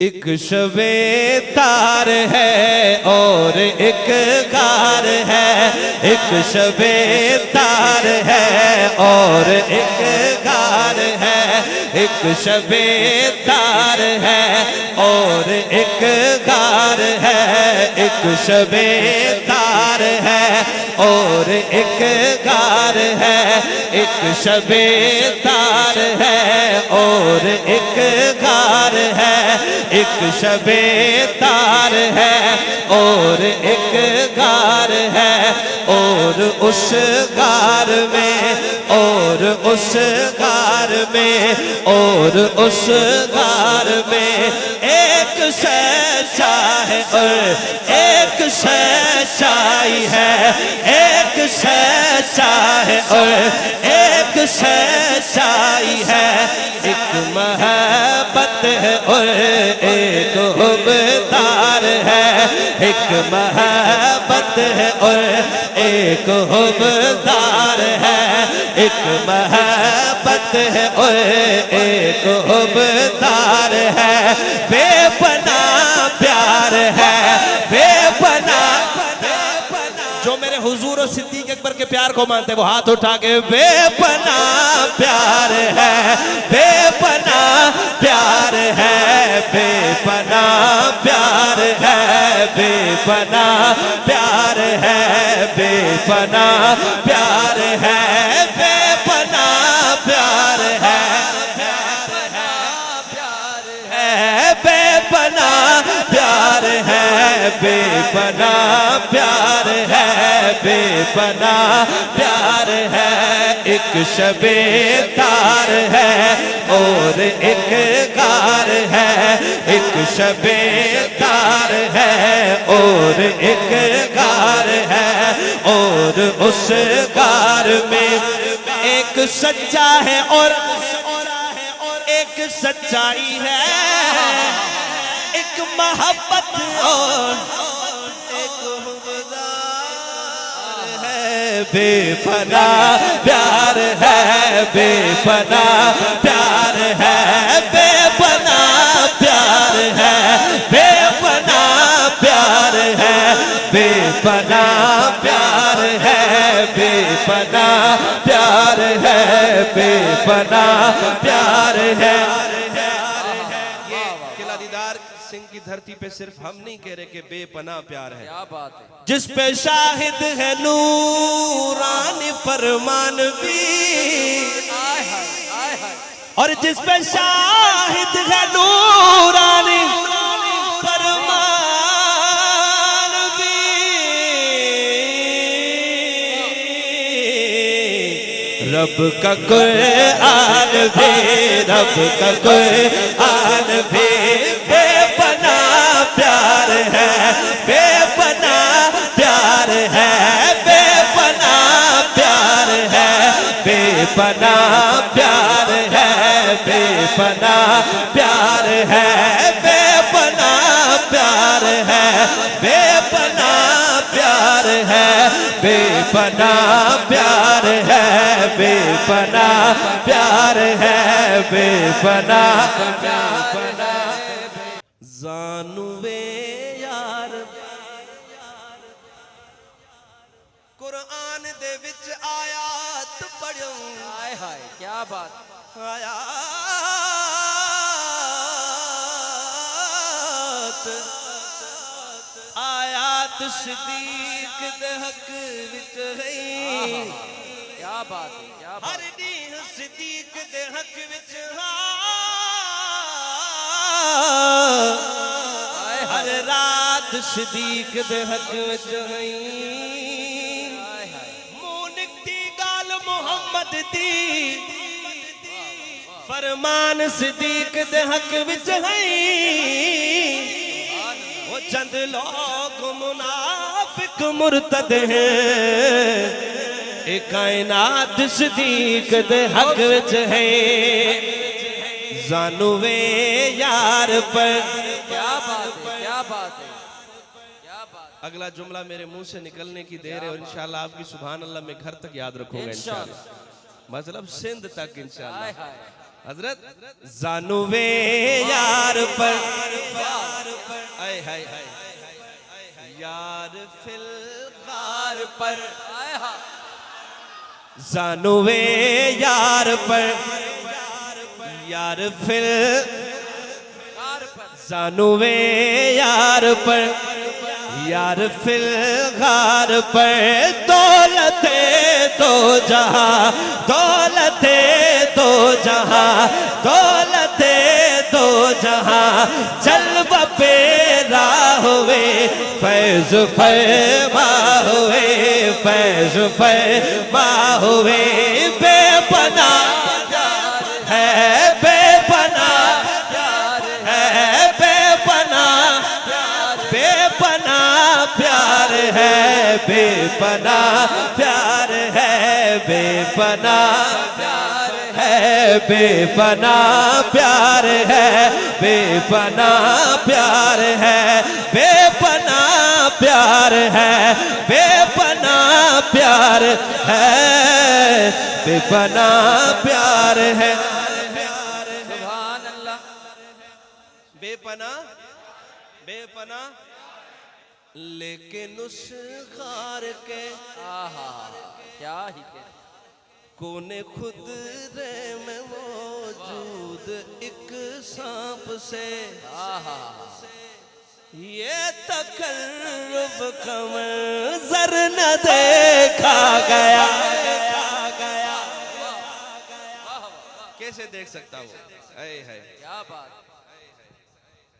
एक शबे तार है और एक गार है, एक शबे तार है और एक गार है, एक शबे तार है और एक गार है, एक शबे तार है और एक गार है, एक शबे तार है और एक गार है, एक शबे तार है और एक गार है, और उस गार में और उस गार में और उस गार में एक सच्चा है और एक सच्चाई है, एक सच्चा है और एक सच्चाई है, एक मोहब्बत है और एक हुबदार है, एक मोहब्बत है और एक हुबदार है, एक मोहब्बत है और एक हुबदार है, बेपनाह प्यार है, बेपनाह। जो मेरे हुजूर और सिद्दीक अकबर के प्यार को मानते वो हाथ उठा के, बेपनाह प्यार है, बेपनाह प्यार है, बेपनाह प्यार है, बेपनाह प्यार है, बेपनाह प्यार है, बेपनाह प्यार है, बेपनाह प्यार है, बेपनाह प्यार है, बेपनाह प्यार है, एक शबे तार है और एक गार है, एक शबे तार है और एक गार है, और उस गार में एक सच्चा है और एक सच्चाई है, एक मोहब्बत और एक हुबदार है, बेपनाह प्यार है, बेपनाह प्यार है, बेपनाह प्यार है, बेपनाह प्यार है, बेपनाह प्यार है, बेपनाह प्यार है, बेपनाह प्यार है। सिंह की धरती पे सिर्फ हम नहीं कह रहे कि बेपनाह प्यार है, क्या बात है, जिस पे शाहिद है नूरानी फरमान भी, और जिस पे शाहिद है नूरानी फरमान भी, रब का कुरान भी, रब का कुरान भी, बेपनाह प्यार है, बेपनाह प्यार है, बेपनाह प्यार है, बेपनाह प्यार है, बेपनाह प्यार है, बेपनाह प्यार है, बेपनाह प्यार है, बेपनाह प्यार है, बेपनाह प्यार है, बेपनाह जानुवे यार। कुरान दे विच आयात पढ़ो, हाय हाय क्या बात, आयात सिद्दीक दे हक विच है, क्या बात है, क्या बात, हर दी सिद्दीक दे हक विच हर रात सिद्दीक दे हक विच मोनिक दी गाल मुहम्मद दी, फरमान सिद्दीक दे हक विच है, वो चंद लोग मुनाफिक मुर्तद हैं, एक कायनात सिद्दीक दे हक विच है, जानुवे यार पर, क्या बात है, क्या बात है, क्या बात। अगला जुमला मेरे मुंह से निकलने की देर है और इंशाल्लाह आपकी सुभान अल्लाह में घर तक याद रखूंगा इंशाल्लाह, मतलब सिंध तक इंशाल्लाह। हजरत जानुवे यार पर आए हाय यार फिलगार पर जानुवे यार पर यार फिल जानुवे यार पर यार फिलगार पर दौलते दो जहां दौलते दो जहां दौलते दो जहां जल्व पेरा हुए फैज फरमा हुए फैज फरमा हुए बेपना है बेपना है बेपना बेपना प्यार है बेपना प्यार है बेपना है बेपना प्यार है बेपना प्यार है बेपना प्यार है बेपना प्यार है बेपना प्यार है सुभान अल्लाह बेपना बेपना लेकिन उस गार के क्या ही के कोने खुद रे में मौजूद एक सांप से ये तकर्रुब कमर जर न देखा गया कैसे देख सकता हूँ क्या बात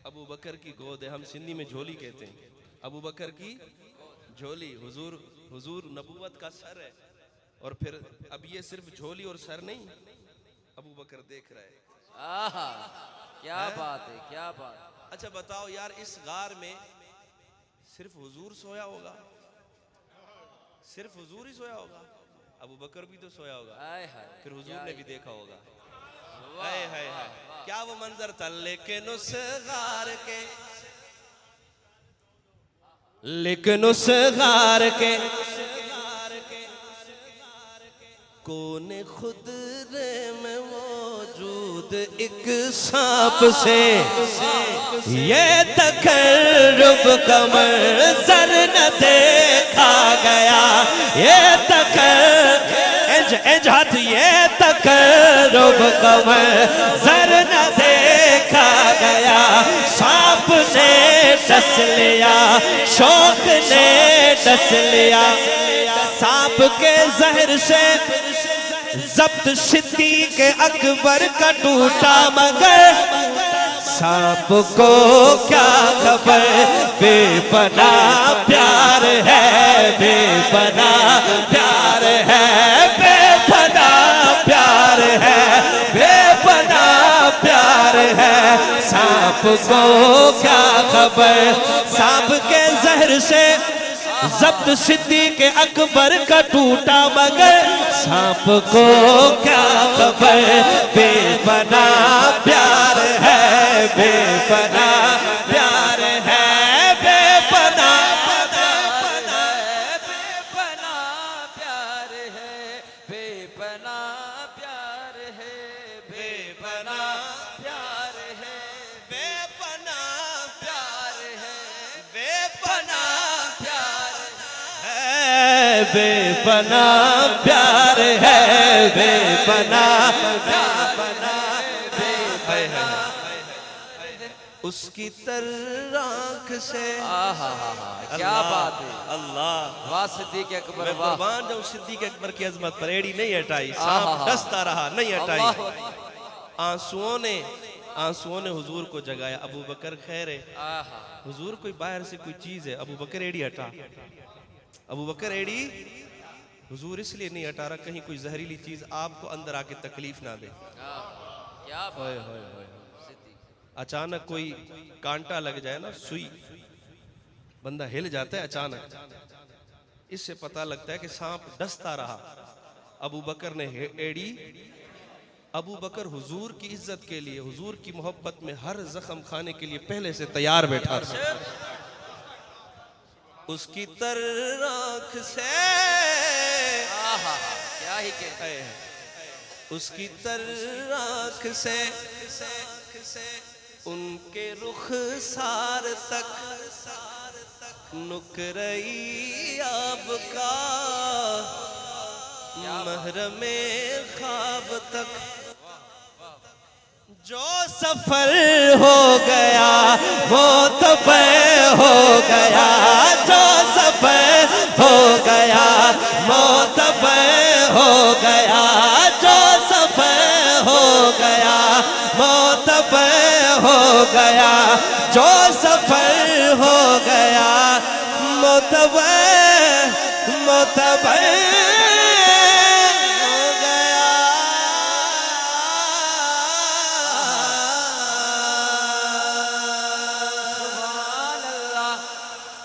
अबू बकर की गोद है हम सिंधी में झोली कहते हैं अबू बकर की झोली हुजूर हुजूर नबूवत का सर है और फिर अब ये सिर्फ झोली और सर नहीं अबू बकर देख रहा है क्या बात है क्या बात अच्छा बताओ यार इस गार में सिर्फ हुजूर सोया होगा सिर्फ हुजूर ही सोया होगा अबू बकर भी तो सोया होगा फिर हुजूर ने भी देखा होगा हाय हाय हाय क्या वो मंजर था लेकिन उस गार के लेकिन उस गार के कोने खुद रे में मौजूद एक सांप से ये तकर्रुब कमर सर न देखा गया ये हाथ ये तकर्रुब कमर सर न देखा गया सांप ने डस लिया शौक ने डस लिया सांप के जहर से जब्त सिद्दीक़ अकबर का टूटा मगर सांप को क्या खबर बेपना प्यार है बेपना प्यार है बेपना प्यार है बेपना प्यार है सांप को क्या खबर सांप के जहर से जब्त सिद्दीक़ अकबर का टूटा मगर सांप को क्या खबर बेपना प्यार है बेपना प्यार है बेपना बेपना प्यार है बेपना प्यार है बेपना प्यार है बेपना प्यार है बेपना बेपना प्यार है बेपना उसकी तर्राख से क्या बात है अल्लाह वाह सिद्दीक़ अकबर वाह कुर्बान जाऊं सिद्दीक़ अकबर की अजमत पर एड़ी नहीं हटाई सांप डसता रहा नहीं हटाई आंसुओं ने हुजूर को जगाया अबू बकर खैर है हुजूर कोई बाहर से कोई चीज है अबू बकर एड़ी हटा अबू बकर एड़ी हुजूर इसलिए नहीं हटा रहा कहीं कोई जहरीली चीज आपको अंदर आके तकलीफ ना दे क्या अचानक कोई कांटा लग जाए ना सुई बंदा हिल जाता है अचानक इससे पता लगता है कि सांप डसता रहा अबू बकर ने एड़ी अबू बकर हुजूर की इज्जत के लिए हुजूर की मोहब्बत में हर जख्म खाने के लिए पहले से तैयार बैठा था उसकी तर्राख से क्या ही कहते हैं उसकी तर आँख से उनके रुख सार तक नुकरई आपका महरमे ख्वाब तक जो सफर हो गया वो तो तय हो गया, जो सफर हो गया वो तो तय हो गया, जो सफर हो गया वो तो तय हो गया, जो